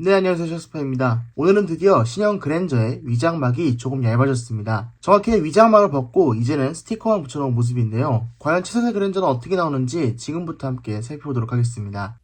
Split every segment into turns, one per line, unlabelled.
네, 안녕하세요. 셔스파입니다. 오늘은 드디어 신형 그랜저의 위장막이 조금 얇아졌습니다. 정확히 위장막을 벗고 이제는 스티커만 붙여놓은 모습인데요. 과연 차세대 그랜저는 어떻게 나오는지 지금부터 함께 살펴보도록 하겠습니다.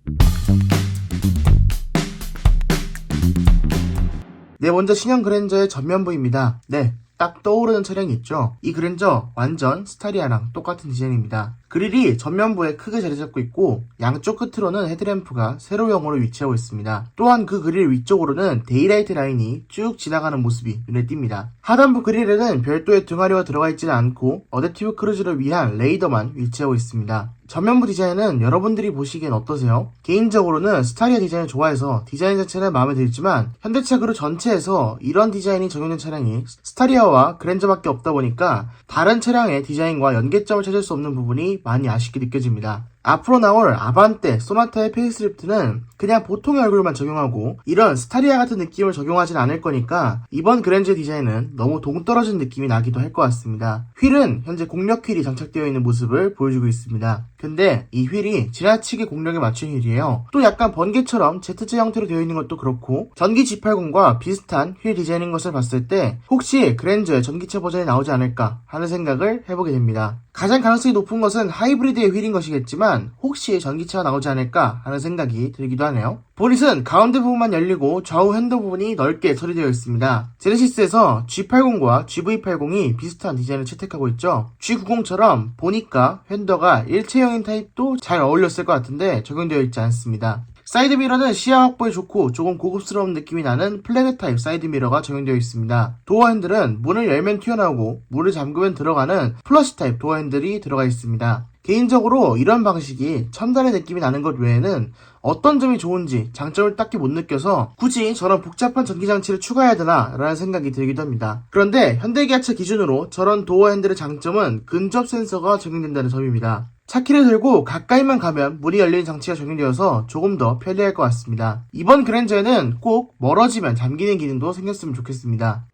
네, 먼저 신형 그랜저의 전면부입니다. 네, 딱 떠오르는 차량이 있죠. 이 그랜저 완전 스타리아랑 똑같은 디자인입니다. 그릴이 전면부에 크게 자리 잡고 있고 양쪽 끝으로는 헤드램프가 세로형으로 위치하고 있습니다. 또한 그 그릴 위쪽으로는 데이라이트 라인이 쭉 지나가는 모습이 눈에 띕니다. 하단부 그릴에는 별도의 등화류가 들어가 있지는 않고 어댑티브 크루즈를 위한 레이더만 위치하고 있습니다. 전면부 디자인은 여러분들이 보시기엔 어떠세요? 개인적으로는 스타리아 디자인을 좋아해서 디자인 자체는 마음에 들지만 현대차 그룹 전체에서 이런 디자인이 적용된 차량이 스타리아와 그랜저밖에 없다 보니까 다른 차량의 디자인과 연계점을 찾을 수 없는 부분이 많이 아쉽게 느껴집니다. 앞으로 나올 아반떼, 소나타의 페이스리프트는 그냥 보통의 얼굴만 적용하고 이런 스타리아 같은 느낌을 적용하진 않을 거니까 이번 그랜저 디자인은 너무 동떨어진 느낌이 나기도 할 것 같습니다. 휠은 현재 공력 휠이 장착되어 있는 모습을 보여주고 있습니다. 근데 이 휠이 지나치게 공력에 맞춘 휠이에요. 또 약간 번개처럼 Z자 형태로 되어 있는 것도 그렇고 전기 G80과 비슷한 휠 디자인인 것을 봤을 때 혹시 그랜저의 전기차 버전이 나오지 않을까 하는 생각을 해보게 됩니다. 가장 가능성이 높은 것은 하이브리드의 휠인 것이겠지만 혹시 전기차가 나오지 않을까 하는 생각이 들기도 하네요. 보닛은 가운데 부분만 열리고 좌우 핸들 부분이 넓게 처리되어 있습니다. 제네시스에서 G80과 GV80이 비슷한 디자인을 채택하고 있죠. G90처럼 보닛과 핸더가 일체형인 타입도 잘 어울렸을 것 같은데 적용되어 있지 않습니다. 사이드미러는 시야 확보에 좋고 조금 고급스러운 느낌이 나는 플래그 타입 사이드미러가 적용되어 있습니다. 도어 핸들은 문을 열면 튀어나오고 문을 잠그면 들어가는 플러시 타입 도어 핸들이 들어가 있습니다. 개인적으로 이런 방식이 첨단의 느낌이 나는 것 외에는 어떤 점이 좋은지 장점을 딱히 못 느껴서 굳이 저런 복잡한 전기장치를 추가해야 되나 라는 생각이 들기도 합니다. 그런데 현대기아차 기준으로 저런 도어 핸들의 장점은 근접 센서가 적용된다는 점입니다. 차키를 들고 가까이만 가면 문이 열리는 장치가 적용되어서 조금 더 편리할 것 같습니다. 이번 그랜저에는 꼭 멀어지면 잠기는 기능도 생겼으면 좋겠습니다.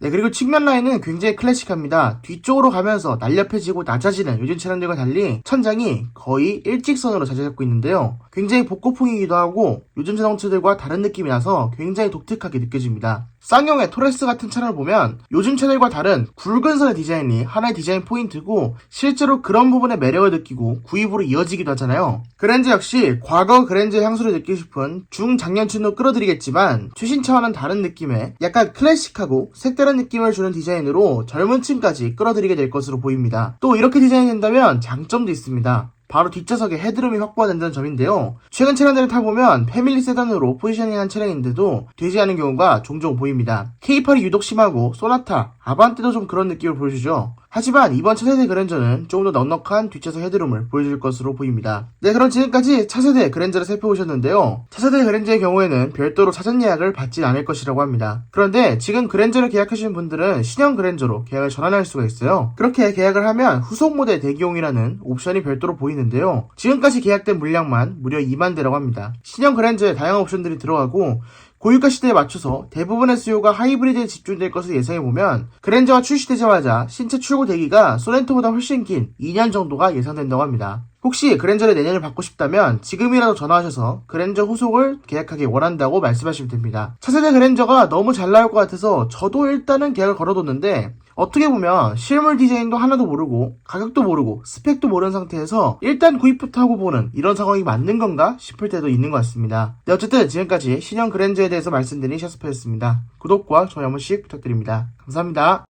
네, 그리고 측면 라인은 굉장히 클래식합니다. 뒤쪽으로 가면서 날렵해지고 낮아지는 요즘 차량들과 달리 천장이 거의 일직선으로 자리 잡고 있는데요. 굉장히 복고풍이기도 하고 요즘 자동차들과 다른 느낌이 나서 굉장히 독특하게 느껴집니다. 쌍용의 토레스 같은 차량을 보면 요즘 차들과 다른 굵은 선의 디자인이 하나의 디자인 포인트고 실제로 그런 부분에 매력을 느끼고 구입으로 이어지기도 하잖아요. 그랜저 역시 과거 그랜저의 향수를 느끼고 싶은 중장년층도 끌어들이겠지만 최신 차와는 다른 느낌의 약간 클래식하고 색다른 느낌을 주는 디자인으로 젊은 층까지 끌어들이게 될 것으로 보입니다. 또 이렇게 디자인이 된다면 장점도 있습니다. 바로 뒷좌석에 헤드룸이 확보가 된다는 점인데요. 최근 차량들을 타보면 패밀리 세단으로 포지셔닝한 차량인데도 되지 않은 경우가 종종 보입니다. K8이 유독 심하고 소나타, 아반떼도 좀 그런 느낌을 보여주죠. 하지만 이번 차세대 그랜저는 조금 더 넉넉한 뒷좌석 헤드룸을 보여줄 것으로 보입니다. 네, 그럼 지금까지 차세대 그랜저를 살펴보셨는데요. 차세대 그랜저의 경우에는 별도로 사전 예약을 받진 않을 것이라고 합니다. 그런데 지금 그랜저를 계약하시는 분들은 신형 그랜저로 계약을 전환할 수가 있어요. 그렇게 계약을 하면 후속 모델 대기용이라는 옵션이 별도로 보이는데요. 지금까지 계약된 물량만 무려 2만 대라고 합니다. 신형 그랜저에 다양한 옵션들이 들어가고 고유가 시대에 맞춰서 대부분의 수요가 하이브리드에 집중될 것을 예상해보면 그랜저가 출시되자마자 신차 출고 대기가 소렌토보다 훨씬 긴 2년 정도가 예상된다고 합니다. 혹시 그랜저를 내년을 받고 싶다면 지금이라도 전화하셔서 그랜저 후속을 계약하기 원한다고 말씀하시면 됩니다. 차세대 그랜저가 너무 잘 나올 것 같아서 저도 일단은 계약을 걸어뒀는데 어떻게 보면 실물 디자인도 하나도 모르고 가격도 모르고 스펙도 모르는 상태에서 일단 구입부터 하고 보는 이런 상황이 맞는 건가 싶을 때도 있는 것 같습니다. 네, 어쨌든 지금까지 신형 그랜저에 대해서 말씀드린 셔스파였습니다. 구독과 좋아요 한 번씩 부탁드립니다. 감사합니다.